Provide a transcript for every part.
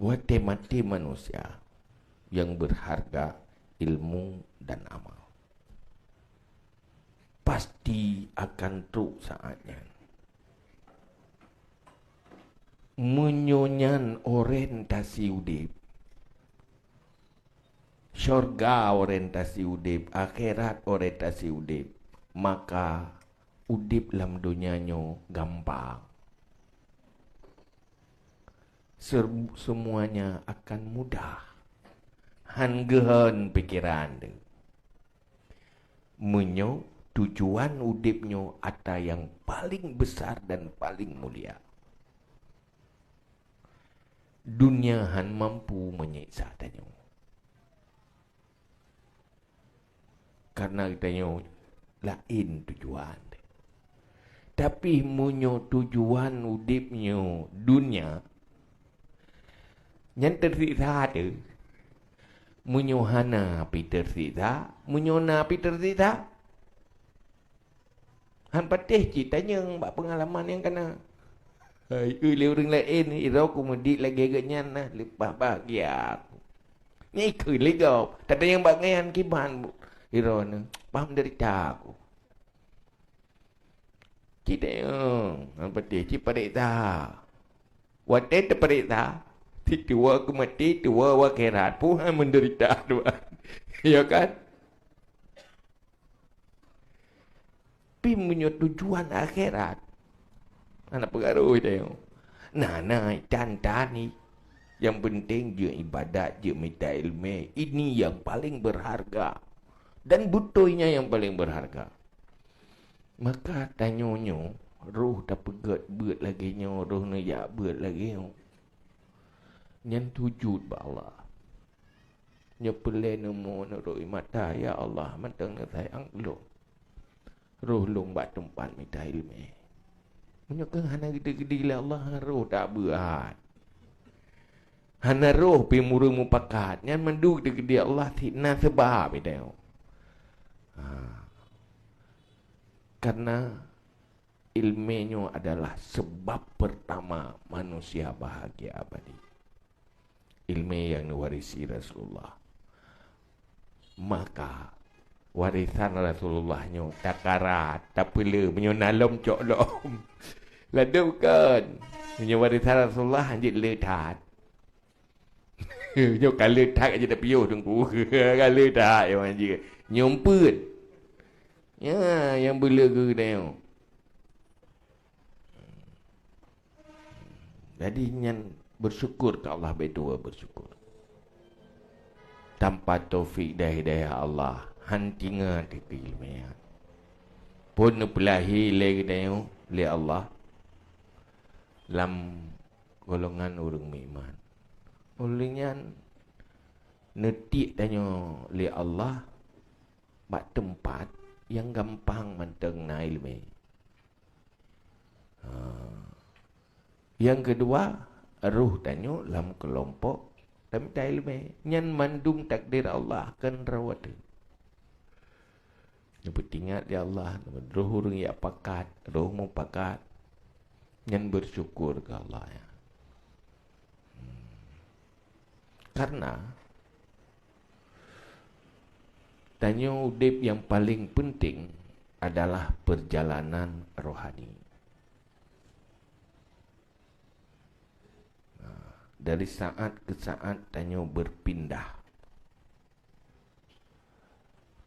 Wate-mati manusia yang berharga ilmu dan amal. Pasti akan truk saatnya. Menyonyan orientasi udip. Syurga orientasi udip, akhirat orientasi udip. Maka udip dalam dunianya gampang. Semuanya akan mudah. Hanggehan pikiran tu. Menyo tujuan udipnya ada yang paling besar dan paling mulia. Dunia han mampu menyiksa tanya. Karena tanya lain tujuan. Tapi menyo tujuan udipnya dunia yang tersiksa tu. Menyohana api tersiksa, menyona api tersiksa. Han patih ceritanya buat pengalaman yang kena. Hai, orang lain ni, irau ku mudik lagi agaknya nah, lepas bahagia aku. Ni ikut legau. Tak ada yang bagian kiban, irau ni. Paham derita aku. Ceritanya, han patih, cik pariksa. Wadah terperiksa. Tua aku mati, tua akhirat pun menderita tuan. Ya kan? Tapi punya tujuan akhirat. Anak pengaruh dia. Nah, tani. Yang penting je ibadat, je minta ilmu. Ini yang paling berharga. Dan butuhnya yang paling berharga. Maka tanyonyo, roh dah pegat berat lagi nyo, roh nak ya berat lagi nyo. Yang tujud ba Allah. Nya pelen nemu roi mata ya Allah mantang na sayang lo. Roh long ba tempat minta ilmu. Nya kan hana gede-gede la Allah roh tak berat. Hana roh pi muru pakat nyan manduk gede Allah na sebab itu. Karena ilmunya adalah sebab pertama manusia bahagia abadi. Ilmu yang diwarisi Rasulullah. Maka warisan Rasulullahnya tak karat, tak pula menyonalom cok lom. Lalu kan, punya warisan Rasulullah anjir letat. Nyo kalau letat aja dah piuh tunggu. Kalau letat yang anjir nyomput. Ya, yang bela ke dia. Jadi yang bersyukur ke Allah berdua bersyukur. Tanpa taufik dan hidayah Allah, hantinga di keilmian. Pun pelahi lagi dia oleh Allah dalam golongan orang beriman. Olehnya netik tanya oleh Allah bak tempat yang gampang menteng na ilmu. Yang kedua, ruh tanya dalam kelompok dan minta ilmu. Yang mandung takdir Allah kan rawat. Yang bertingat ya Allah, ruh orang yang pakat, ruh mau pakat. Yang bersyukur ke Allah ya. Karena tanya udip yang paling penting adalah perjalanan rohani. Dari saat ke saat tanya berpindah.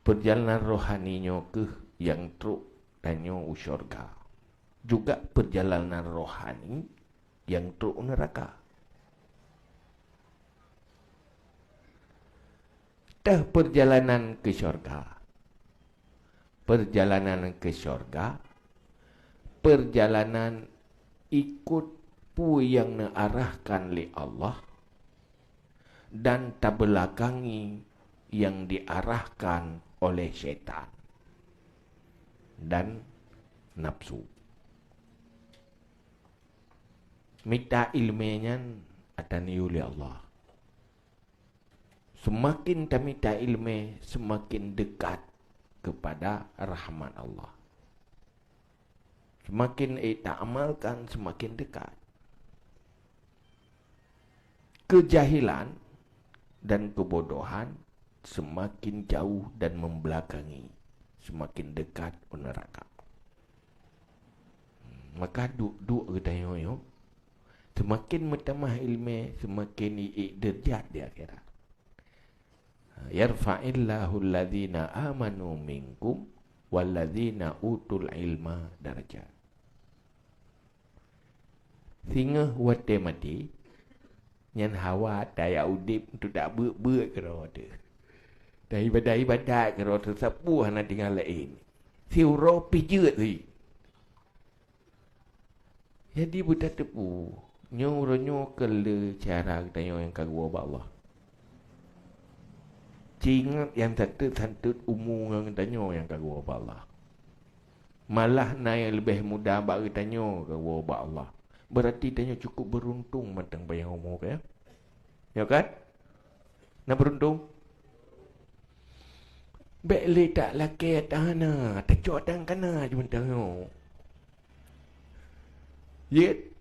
Perjalanan rohaninya ke yang truk tanya syurga. Juga perjalanan rohani yang truk neraka. Dah perjalanan ke syurga. Perjalanan ke syurga. Perjalanan ikut pu yang diarahkan oleh Allah dan terbelakangi yang diarahkan oleh syaitan dan nafsu. Minta ilmunya atani oleh Allah. Semakin kita minta ilmu, semakin dekat kepada rahmat Allah. Semakin kita amalkan, semakin dekat. kejahilan dan kebodohan semakin jauh dan membelakangi, semakin dekat ke neraka. Maka duk kita yo, semakin bertambah ilmu, semakin derajat di akhirat. Yarfa'illahu alladhina amanu minkum walladhina utul ilma darajat. Sehingga wate mati nyan hawa daya udip tu tak ber kero tu. Dai ibadat kero tersapu hana tinggal lain. Siuro pijut tu. Jadi buta tepu nyo kele cara kita yang kagua Allah. Cingat yang santut umum yang tanyo yang kagua Allah. Malah naik lebih mudah bagi tanyo kagua Allah. Berarti tanyo cukup beruntung matang bayang umur ya. Ya kan? Nak beruntung? Bek tak laki atana, tak jodan kana cuma tanyo. Yet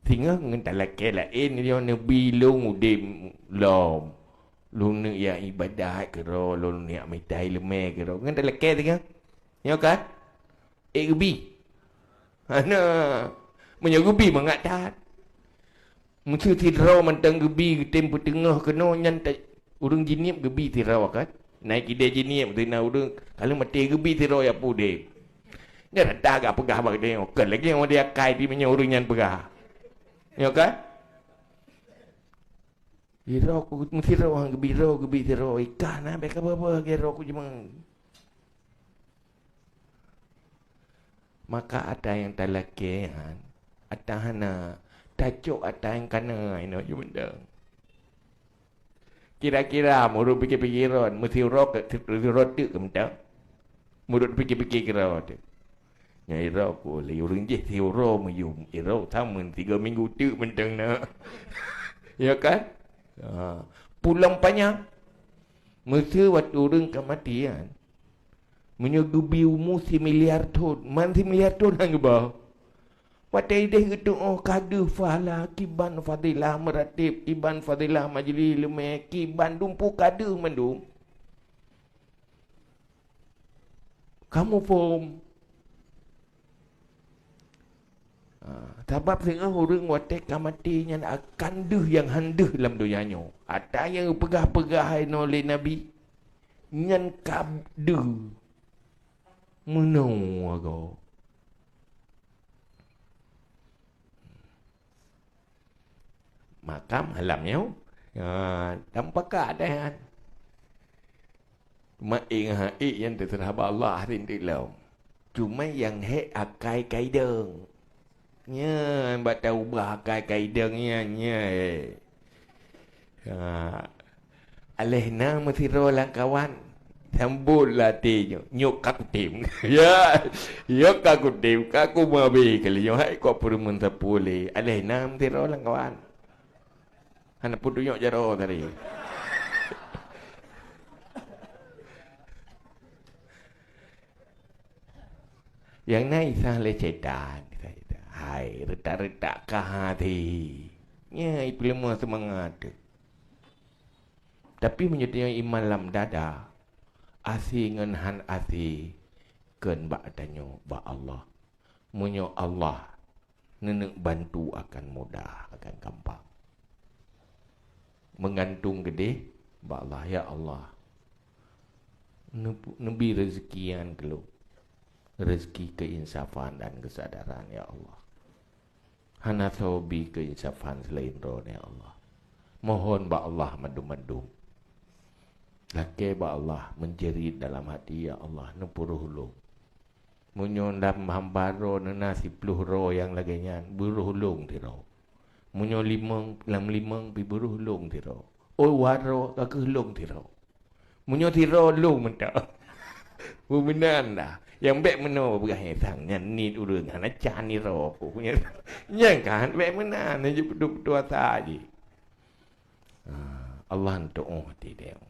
tinggal ngentah laki lain dia nabi long udim lom long ni ya ibadat kero long ni amitai lemeh kero ngentah laki tinggal ya kan gebi ana menyegubi mengatat mesti tidro mentang gebi tempo tengah kena nyantai urang jinip gebi tidro kan naik ide jinip tu na urang kalau mati gebi tidro ya pude. Dia dah agak pegah bagi dia. Kan lagi yang dia kai di punya urang yang pegah. Ya kan? Biro aku mesti roh gebi tiro ikan nah beka apa gero aku cuma. Maka ada yang talakian, ada hana tacuk ada yang kana ino je benda. Kira-kira murid pikir-pikiran mesti roh ke tu ke benda. Murid pikir-pikir kira tu. Nyai rau ko le urang je teoro mayum iro tamun 3 minggu tu mentang nak. Ya kan? Pulang panjang. Mesti waktu urang kematian. Menyegubi umur 1 miliar tahun. Man 1 miliar tahun hang ba. Watai deh gitu kadu fala kiban fadilah meratib iban fadilah majlis lume kiban dumpu kadu mendum. Kamu faham? Sebab sehingga orang watek kamati yang akan duh yang handuh dalam dunianya. Ada yang pegah-pegah oleh Nabi. Yang kabduh. Menau aku. Maka malamnya. Tampak keadaan. Ma'ing yang terserah Allah rintilau. Cuma yang akai kaidang. Nya bata ubah kaidangnya nya. Alehna mesiro lang kawan. Sambul latih nyok kaku tim. Ya kaku tim kaku mabi kali yo hai ko perumun sapule. Alehna mesiro lang kawan. Hana putu nyok jaro tadi. Yang naik salah cetan. Hai, retak-retak ke hati. Ya, itu lemah semangat. Tapi menjadi iman lam dada. Asi ngan han asi. Ken bak tanyo bak Allah. Munyo Allah. Nenek bantu akan mudah, akan gampang. Mengantung gede. Bak Allah, ya Allah. Nebi rezekian kelu. Rezeki keinsafan dan kesadaran, ya Allah. Hana thobi keinsafan selain roh, ya Allah. Mohon ba Allah mendum-mendum. Laki ba Allah menjerit dalam hati, ya Allah. Nepuruh hulung. Munyo dalam hamba roh nasi puluh roh yang laganya. Buruh hulung di roh. Munyo limang pi buruh hulung di roh. Oh waro kake hulung di roh. Munyo di roh hulung mentak. Benar dah. Yang baik mana bergaya tangnya ni urang anak cani roh punya. Yang kan baik mana ni betul-betul saja. Allah untuk dia.